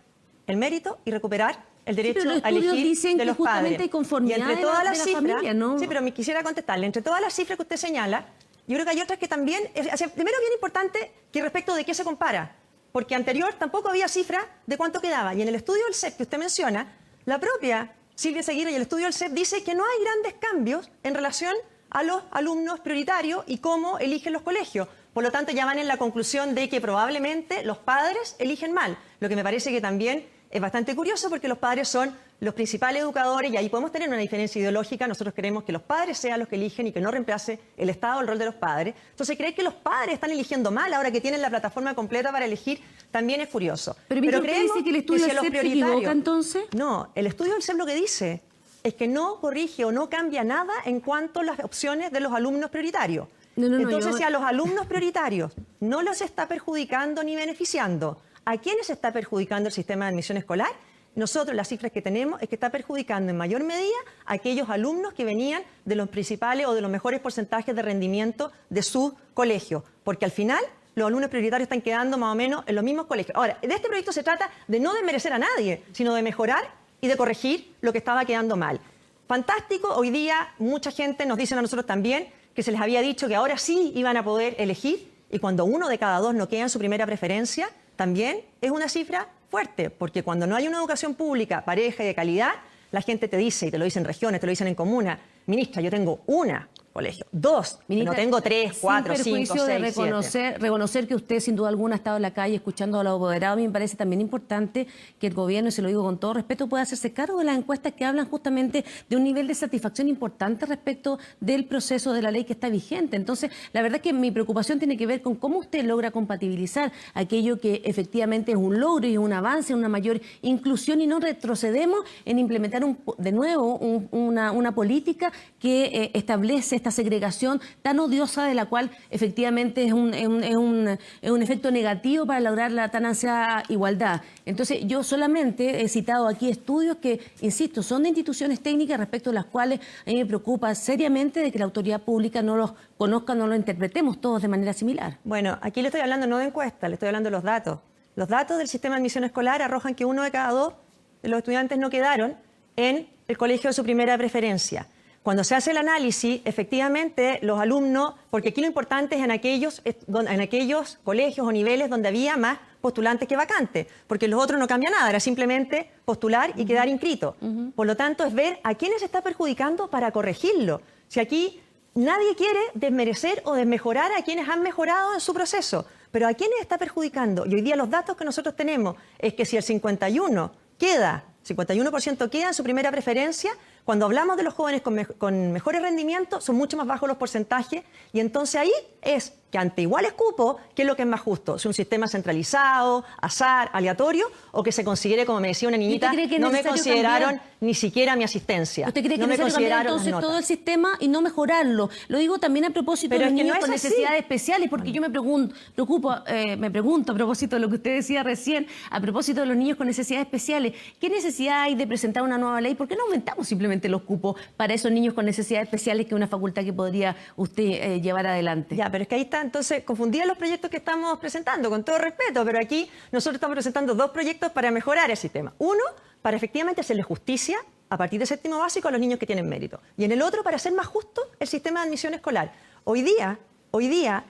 el mérito y recuperar el derecho pero los a elegir dicen de que los justamente padres. hay conformidad Y entre de todas la las cifras, familia, ¿no? Sí, pero me quisiera contestarle. Entre todas las cifras que usted señala, yo creo que hay otras que también... primero, bien importante que respecto de qué se compara, porque anterior tampoco había cifra de cuánto quedaba. Y en el estudio del CEP que usted menciona, la propia Silvia Izaguirre y el estudio del CEP dice que no hay grandes cambios en relación a los alumnos prioritarios y cómo eligen los colegios. Por lo tanto, ya van en la conclusión de que probablemente los padres eligen mal, lo que me parece que también es bastante curioso, porque los padres son los principales educadores y ahí podemos tener una diferencia ideológica. Nosotros queremos que los padres sean los que eligen y que no reemplace el Estado el rol de los padres. Entonces, creer que los padres están eligiendo mal ahora que tienen la plataforma completa para elegir también es curioso. Pero usted dice que el estudio del CEP se equivoca, entonces. No, el estudio del CEP lo que dice es que no corrige o no cambia nada en cuanto a las opciones de los alumnos prioritarios. Entonces, si a los alumnos prioritarios no los está perjudicando ni beneficiando, ¿a quiénes está perjudicando el sistema de admisión escolar? Nosotros las cifras que tenemos es que está perjudicando en mayor medida a aquellos alumnos que venían de los principales o de los mejores porcentajes de rendimiento de su colegio, porque al final los alumnos prioritarios están quedando más o menos en los mismos colegios. Ahora, de este proyecto se trata de no desmerecer a nadie, sino de mejorar y de corregir lo que estaba quedando mal. Fantástico, hoy día mucha gente nos dice a nosotros también que se les había dicho que ahora sí iban a poder elegir, y cuando 1 de cada 2 no queda en su primera preferencia, también es una cifra fuerte, porque cuando no hay una educación pública, pareja y de calidad, la gente te dice, y te lo dicen en regiones, te lo dicen en comunas, Ministra, yo tengo una colegio, dos, Ministra, no tengo 3, 4, 5, 6, sin perjuicio de 7. reconocer que usted sin duda alguna ha estado en la calle escuchando a los apoderados, a mí me parece también importante que el gobierno, y se lo digo con todo respeto, pueda hacerse cargo de las encuestas que hablan justamente de un nivel de satisfacción importante respecto del proceso de la ley que está vigente. Entonces, la verdad es que mi preocupación tiene que ver con cómo usted logra compatibilizar aquello que efectivamente es un logro y es un avance, una mayor inclusión, y no retrocedemos en implementar de nuevo una política que establece esta segregación tan odiosa, de la cual efectivamente es un efecto negativo para lograr la tan ansiada igualdad. Entonces, yo solamente he citado aquí estudios que, insisto, son de instituciones técnicas respecto a las cuales a mí me preocupa seriamente de que la autoridad pública no los conozca, no los interpretemos todos de manera similar. Bueno, aquí le estoy hablando no de encuestas, le estoy hablando de los datos. Los datos del sistema de admisión escolar arrojan que 1 de cada 2 de los estudiantes no quedaron en el colegio de su primera preferencia. Cuando se hace el análisis, efectivamente, los alumnos, porque aquí lo importante es en aquellos colegios o niveles donde había más postulantes que vacantes, porque los otros no cambia nada, era simplemente postular y quedar inscrito. Por lo tanto, es ver a quiénes se está perjudicando para corregirlo. Si aquí nadie quiere desmerecer o desmejorar a quienes han mejorado en su proceso, pero a quiénes está perjudicando. Y hoy día los datos que nosotros tenemos es que si el 51% queda en su primera preferencia, cuando hablamos de los jóvenes con mejores rendimientos, son mucho más bajos los porcentajes, y entonces ahí es que ante iguales cupos, ¿qué es lo que es más justo? ¿Si un sistema centralizado, azar, aleatorio, o que se considere, como me decía una niñita, no me consideraron ni siquiera mi asistencia? ¿Usted cree que no me necesario cambiar consideraron entonces las notas? todo el sistema y no mejorarlo? Lo digo también a propósito Pero de los es que no niños es con así. necesidades especiales, porque yo me pregunto a propósito de lo que usted decía recién, a propósito de los niños con necesidades especiales, ¿qué necesidad hay de presentar una nueva ley? ¿Por qué no aumentamos simplemente los cupos para esos niños con necesidades especiales, que es una facultad que podría usted llevar adelante? Ya, pero es que ahí está, entonces, confundía los proyectos que estamos presentando, con todo respeto, pero aquí nosotros estamos presentando 2 proyectos para mejorar el sistema. Uno, para efectivamente hacerle justicia a partir de séptimo básico a los niños que tienen mérito. Y en el otro, para hacer más justo el sistema de admisión escolar. Hoy día,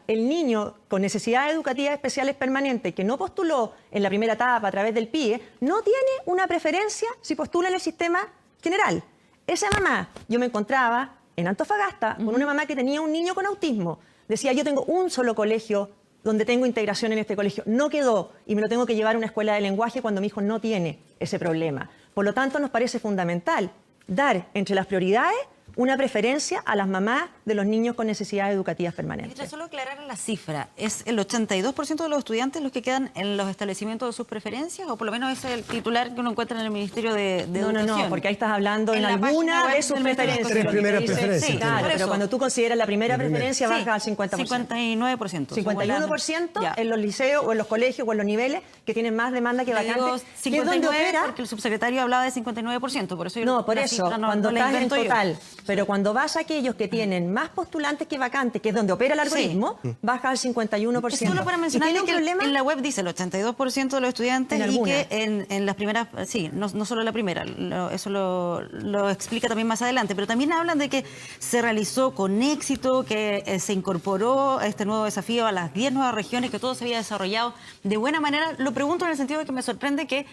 el niño con necesidades educativas especiales permanentes que no postuló en la primera etapa a través del PIE, no tiene una preferencia si postula en el sistema general. Esa mamá, yo me encontraba en Antofagasta con una mamá que tenía un niño con autismo. Decía, yo tengo un solo colegio donde tengo integración en este colegio. No quedó y me lo tengo que llevar a una escuela de lenguaje cuando mi hijo no tiene ese problema. Por lo tanto, nos parece fundamental dar entre las prioridades una preferencia a las mamás de los niños con necesidades educativas permanentes. Ministra, solo aclarar la cifra. ¿Es el 82% de los estudiantes los que quedan en los establecimientos de sus preferencias? ¿O por lo menos es el titular que uno encuentra en el Ministerio de Educación? No, porque ahí estás hablando en la alguna página web de sus del Ministerio de preferencias. Tres primeras Dice, preferencias. Sí, claro, Por pero eso. cuando tú consideras la primera preferencia, baja al 50%. 59%. 51% Ya. en los liceos o en los colegios o en los niveles que tienen más demanda que Le digo vacantes. que es 59 donde opera. porque el subsecretario hablaba de 59%. Por eso yo No, por la eso, cifra cuando la estás en invento yo. total. Pero cuando vas a aquellos que tienen más postulantes que vacantes, que es donde opera el algoritmo, baja al 51%. Es solo para Y mencionar tiene un que problema. en la web dice el 82% de los estudiantes En y alguna. que en las primeras, sí, no solo la primera, eso lo explica también más adelante, pero también hablan de que se realizó con éxito, que se incorporó este nuevo desafío a las 10 nuevas regiones, que todo se había desarrollado de buena manera. Lo pregunto en el sentido de que me sorprende que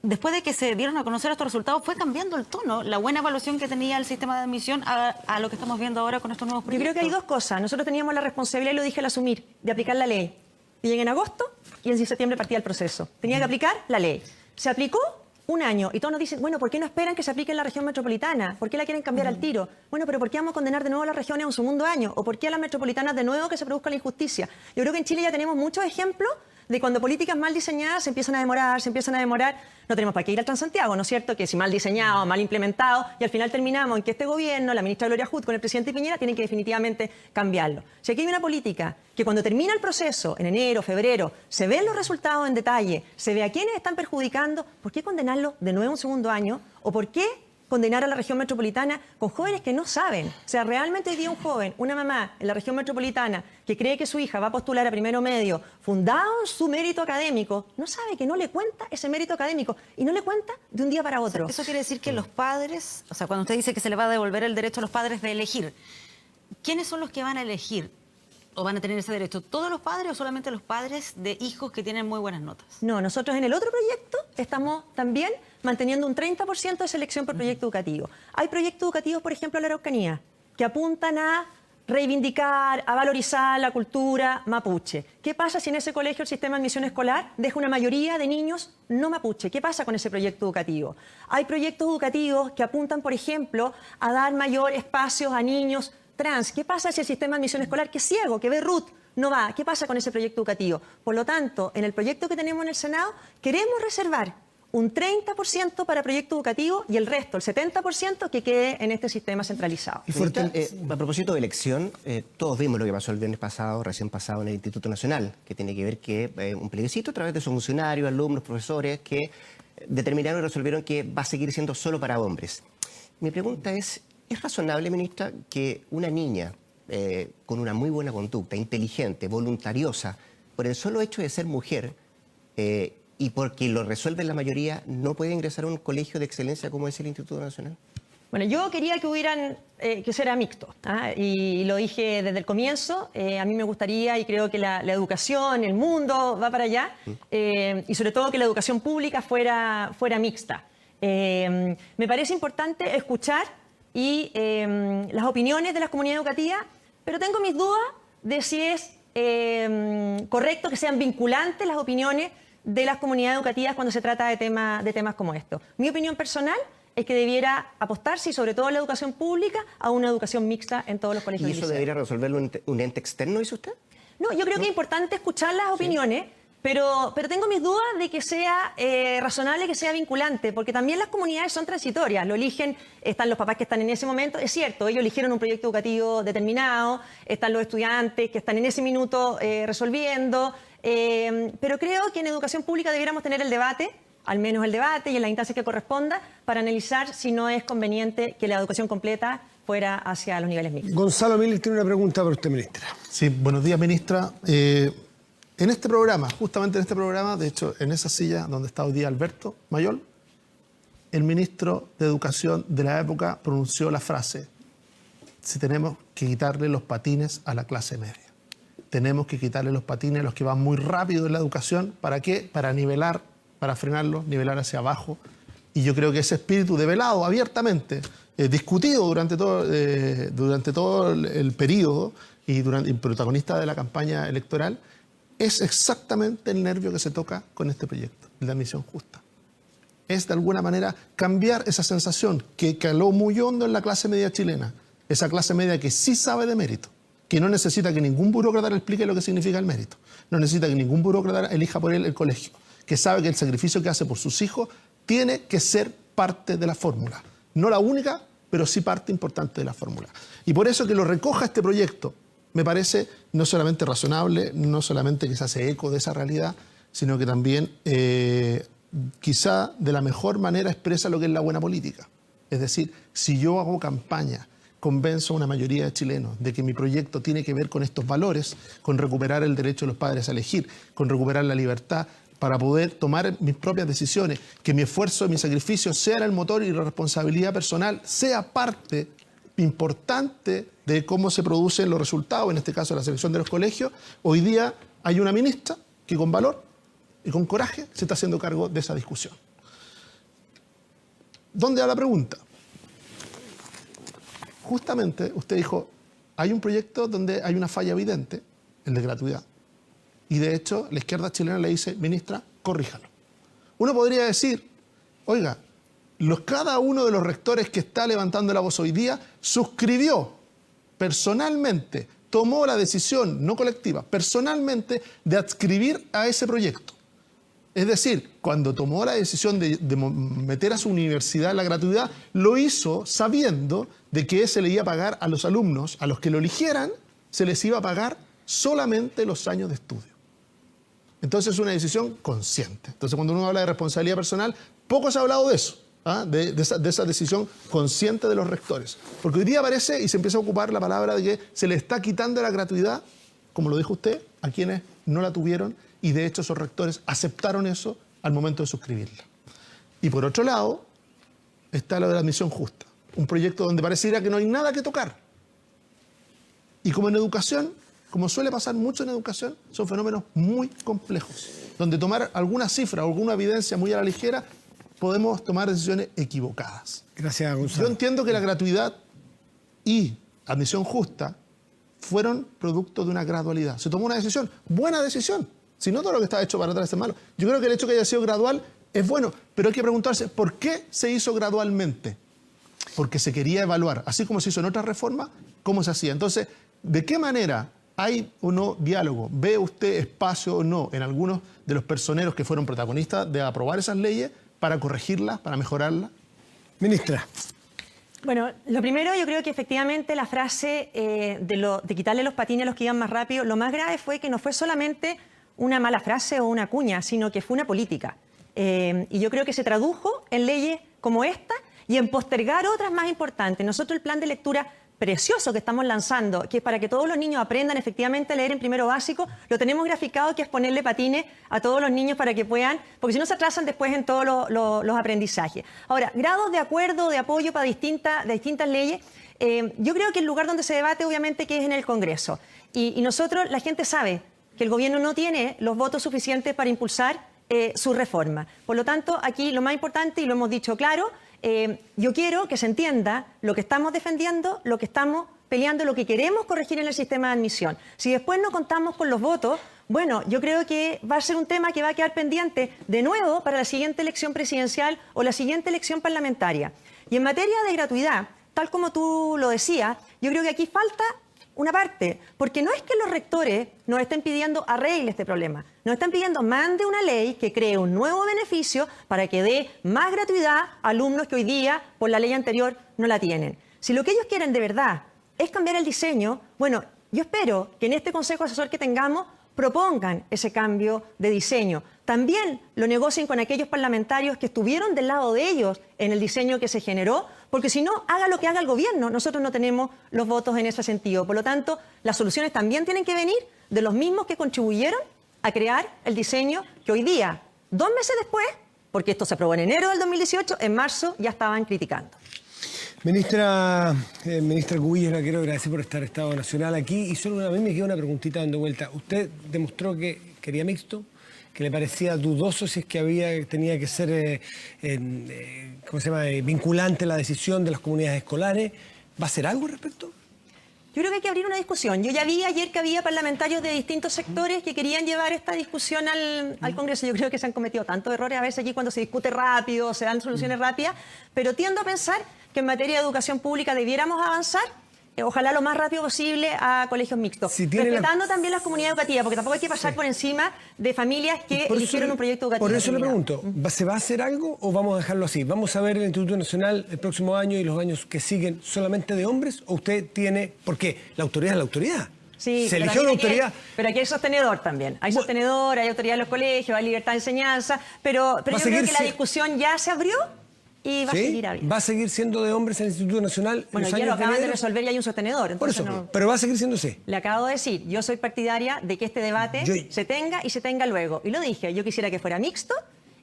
después de que se dieron a conocer estos resultados, fue cambiando el tono, la buena evaluación que tenía el sistema de admisión a lo que estamos viendo ahora con estos nuevos Yo proyectos. creo que hay dos cosas. Nosotros teníamos la responsabilidad, y lo dije al asumir, de aplicar la ley. Y llegué en agosto y en septiembre partía el proceso. Tenía que aplicar la ley. Se aplicó un año y todos nos dicen, bueno, ¿por qué no esperan que se aplique en la región metropolitana? ¿Por qué la quieren cambiar al tiro? Bueno, pero ¿por qué vamos a condenar de nuevo a las regiones a un segundo año? ¿O por qué a las metropolitanas de nuevo que se produzca la injusticia? Yo creo que en Chile ya tenemos muchos ejemplos de cuando políticas mal diseñadas se empiezan a demorar. No tenemos para qué ir al Transantiago, ¿no es cierto? Que si mal diseñado, mal implementado, y al final terminamos en que este gobierno, la ministra Gloria Hood con el presidente Piñera, tienen que definitivamente cambiarlo. Si aquí hay una política que cuando termina el proceso, en enero, febrero, se ven los resultados en detalle, se ve a quiénes están perjudicando, ¿por qué condenarlo de nuevo un segundo año? ¿O por qué condenar a la región metropolitana con jóvenes que no saben? O sea, realmente hoy día un joven, una mamá en la región metropolitana que cree que su hija va a postular a primero medio, fundado en su mérito académico, no sabe que no le cuenta ese mérito académico y no le cuenta de un día para otro. Eso quiere decir que los padres, o sea, cuando usted dice que se le va a devolver el derecho a los padres de elegir, ¿quiénes son los que van a elegir o van a tener ese derecho? ¿Todos los padres o solamente los padres de hijos que tienen muy buenas notas? No, nosotros en el otro proyecto estamos también manteniendo un 30% de selección por proyecto educativo. Hay proyectos educativos, por ejemplo, en la Araucanía, que apuntan a reivindicar, a valorizar la cultura mapuche. ¿Qué pasa si en ese colegio el sistema de admisión escolar deja una mayoría de niños no mapuche? ¿Qué pasa con ese proyecto educativo? Hay proyectos educativos que apuntan, por ejemplo, a dar mayor espacio a niños trans. ¿Qué pasa si el sistema de admisión escolar, que es ciego, que ve RUT, no va? ¿Qué pasa con ese proyecto educativo? Por lo tanto, en el proyecto que tenemos en el Senado, queremos reservar un 30% para proyecto educativo y el resto, el 70%, que quede en este sistema centralizado. A propósito de elección, todos vimos lo que pasó el viernes pasado, recién pasado en el Instituto Nacional, que tiene que ver que un plebiscito a través de sus funcionarios, alumnos, profesores, que determinaron y resolvieron que va a seguir siendo solo para hombres. Mi pregunta ¿es razonable, ministra, que una niña con una muy buena conducta, inteligente, voluntariosa, por el solo hecho de ser mujer, y porque lo resuelve la mayoría, no puede ingresar a un colegio de excelencia como es el Instituto Nacional? Bueno, yo quería que fuera mixto, y lo dije desde el comienzo. A mí me gustaría, y creo que la educación, el mundo va para allá, y sobre todo que la educación pública fuera mixta. Me parece importante escuchar las opiniones de las comunidades educativas, pero tengo mis dudas de si es correcto que sean vinculantes las opiniones de las comunidades educativas cuando se trata de temas como estos. Mi opinión personal es que debiera apostarse, y sobre todo en la educación pública, a una educación mixta en todos los colegios. ¿Y eso debería resolverlo un ente externo, dice usted? No, yo creo que es importante escuchar las opiniones, pero tengo mis dudas de que sea razonable, que sea vinculante, porque también las comunidades son transitorias, lo eligen, están los papás que están en ese momento, es cierto, ellos eligieron un proyecto educativo determinado, están los estudiantes que están en ese minuto resolviendo, pero creo que en educación pública debiéramos tener el debate, al menos el debate y en las instancias que corresponda, para analizar si no es conveniente que la educación completa fuera hacia los niveles mixtos. Gonzalo Miller tiene una pregunta para usted, ministra. Sí, buenos días, ministra. En este programa, justamente en este programa, de hecho, en esa silla donde está hoy día Alberto Mayol, el ministro de Educación de la época pronunció la frase: si tenemos que quitarle los patines a la clase media. Tenemos que quitarle los patines a los que van muy rápido en la educación. ¿Para qué? Para nivelar, para frenarlos, nivelar hacia abajo. Y yo creo que ese espíritu develado abiertamente, discutido durante todo el periodo y protagonista de la campaña electoral, es exactamente el nervio que se toca con este proyecto, el de admisión justa. Es de alguna manera cambiar esa sensación que caló muy hondo en la clase media chilena, esa clase media que sí sabe de mérito, que no necesita que ningún burócrata le explique lo que significa el mérito, no necesita que ningún burócrata elija por él el colegio, que sabe que el sacrificio que hace por sus hijos tiene que ser parte de la fórmula. No la única, pero sí parte importante de la fórmula. Y por eso que lo recoja este proyecto me parece no solamente razonable, no solamente que se hace eco de esa realidad, sino que también quizá de la mejor manera expresa lo que es la buena política. Es decir, si yo hago campaña, convenzo a una mayoría de chilenos de que mi proyecto tiene que ver con estos valores, con recuperar el derecho de los padres a elegir, con recuperar la libertad para poder tomar mis propias decisiones, que mi esfuerzo, mi sacrificio sea el motor y la responsabilidad personal sea parte importante de cómo se producen los resultados, en este caso la selección de los colegios. Hoy día hay una ministra que con valor y con coraje se está haciendo cargo de esa discusión. ¿Dónde va la pregunta? Justamente usted dijo, hay un proyecto donde hay una falla evidente, el de gratuidad. Y de hecho, la izquierda chilena le dice, ministra, corríjalo. Uno podría decir, oiga, cada uno de los rectores que está levantando la voz hoy día suscribió personalmente, tomó la decisión, no colectiva, personalmente de adscribir a ese proyecto. Es decir, cuando tomó la decisión de meter a su universidad la gratuidad, lo hizo sabiendo de que se le iba a pagar a los alumnos, a los que lo eligieran, se les iba a pagar solamente los años de estudio. Entonces es una decisión consciente. Entonces cuando uno habla de responsabilidad personal, poco se ha hablado de eso, de esa decisión consciente de los rectores. Porque hoy día aparece y se empieza a ocupar la palabra de que se le está quitando la gratuidad, como lo dijo usted, a quienes no la tuvieron, y de hecho esos rectores aceptaron eso al momento de suscribirla. Y por otro lado, está lo de la admisión justa, un proyecto donde pareciera que no hay nada que tocar. Y como en educación, como suele pasar mucho en educación, son fenómenos muy complejos, donde tomar alguna cifra o alguna evidencia muy a la ligera, podemos tomar decisiones equivocadas. Gracias, Gonzalo. Yo entiendo que la gratuidad y admisión justa, fueron producto de una gradualidad. Se tomó una decisión, buena decisión. Si no todo lo que está hecho para atrás es malo. Yo creo que el hecho que haya sido gradual es bueno, pero hay que preguntarse ¿por qué se hizo gradualmente? Porque se quería evaluar, así como se hizo en otras reformas, cómo se hacía. Entonces, ¿de qué manera hay o no diálogo? ¿Ve usted espacio o no en algunos de los personeros que fueron protagonistas de aprobar esas leyes para corregirlas, para mejorarlas? Ministra. Bueno, lo primero, yo creo que efectivamente la frase de quitarle los patines a los que iban más rápido, lo más grave fue que no fue solamente una mala frase o una cuña, sino que fue una política. Y yo creo que se tradujo en leyes como esta y en postergar otras más importantes. Nosotros el plan de lectura precioso que estamos lanzando, que es para que todos los niños aprendan efectivamente a leer en primero básico, lo tenemos graficado, que es ponerle patines a todos los niños para que puedan, porque si no se atrasan después en todos los aprendizajes. Ahora, grados de acuerdo, de apoyo para distintas leyes, yo creo que el lugar donde se debate obviamente que es en el Congreso. Y nosotros, la gente sabe que el gobierno no tiene los votos suficientes para impulsar su reforma. Por lo tanto, aquí lo más importante, y lo hemos dicho claro, yo quiero que se entienda lo que estamos defendiendo, lo que estamos peleando, lo que queremos corregir en el sistema de admisión. Si después no contamos con los votos, bueno, yo creo que va a ser un tema que va a quedar pendiente de nuevo para la siguiente elección presidencial o la siguiente elección parlamentaria. Y en materia de gratuidad, tal como tú lo decías, yo creo que aquí falta una parte, porque no es que los rectores nos estén pidiendo arregle este problema, nos están pidiendo mande una ley que cree un nuevo beneficio para que dé más gratuidad a alumnos que hoy día por la ley anterior no la tienen. Si lo que ellos quieren de verdad es cambiar el diseño, bueno, yo espero que en este consejo asesor que tengamos propongan ese cambio de diseño. También lo negocien con aquellos parlamentarios que estuvieron del lado de ellos en el diseño que se generó, porque si no, haga lo que haga el gobierno, nosotros no tenemos los votos en ese sentido. Por lo tanto, las soluciones también tienen que venir de los mismos que contribuyeron a crear el diseño que hoy día, 2 meses después, porque esto se aprobó en enero del 2018, en marzo ya estaban criticando. Ministra Cubillos, la quiero agradecer por estar Estado Nacional aquí. Y solo a mí me queda una preguntita dando vuelta. Usted demostró que quería mixto, que le parecía dudoso si es que tenía que ser vinculante la decisión de las comunidades escolares. ¿Va a hacer algo al respecto? Yo creo que hay que abrir una discusión. Yo ya vi ayer que había parlamentarios de distintos sectores que querían llevar esta discusión al Congreso. Yo creo que se han cometido tantos errores a veces aquí cuando se discute rápido, se dan soluciones rápidas, pero tiendo a pensar que en materia de educación pública debiéramos avanzar, ojalá lo más rápido posible, a colegios mixtos, respetando también las comunidades educativas, porque tampoco hay que pasar por encima de familias que eligieron un proyecto educativo. Por eso le pregunto, ¿se va a hacer algo o vamos a dejarlo así? ¿Vamos a ver el Instituto Nacional el próximo año y los años que siguen solamente de hombres? ¿O usted tiene...? Porque la autoridad es la autoridad. Sí, se eligió una autoridad. Pero aquí hay sostenedor también. Hay sostenedor, hay autoridad en los colegios, hay libertad de enseñanza, pero yo creo que la discusión ya se abrió. Y va a seguir abriendo. ¿Va a seguir siendo de hombres en el Instituto Nacional? Bueno, ya lo acaban de resolver y hay un sostenedor. Por eso, pero va a seguir siendo así. Le acabo de decir, yo soy partidaria de que este debate se tenga y se tenga luego. Y lo dije, yo quisiera que fuera mixto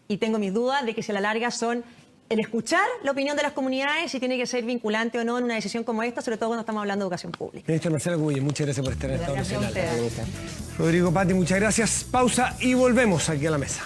y tengo mis dudas de que si a la larga son el escuchar la opinión de las comunidades, si tiene que ser vinculante o no en una decisión como esta, sobre todo cuando estamos hablando de educación pública. Ministra Marcela Cubillos, muchas gracias por estar en Estado Nacional. Rodrigo Patti, muchas gracias. Pausa y volvemos aquí a la mesa.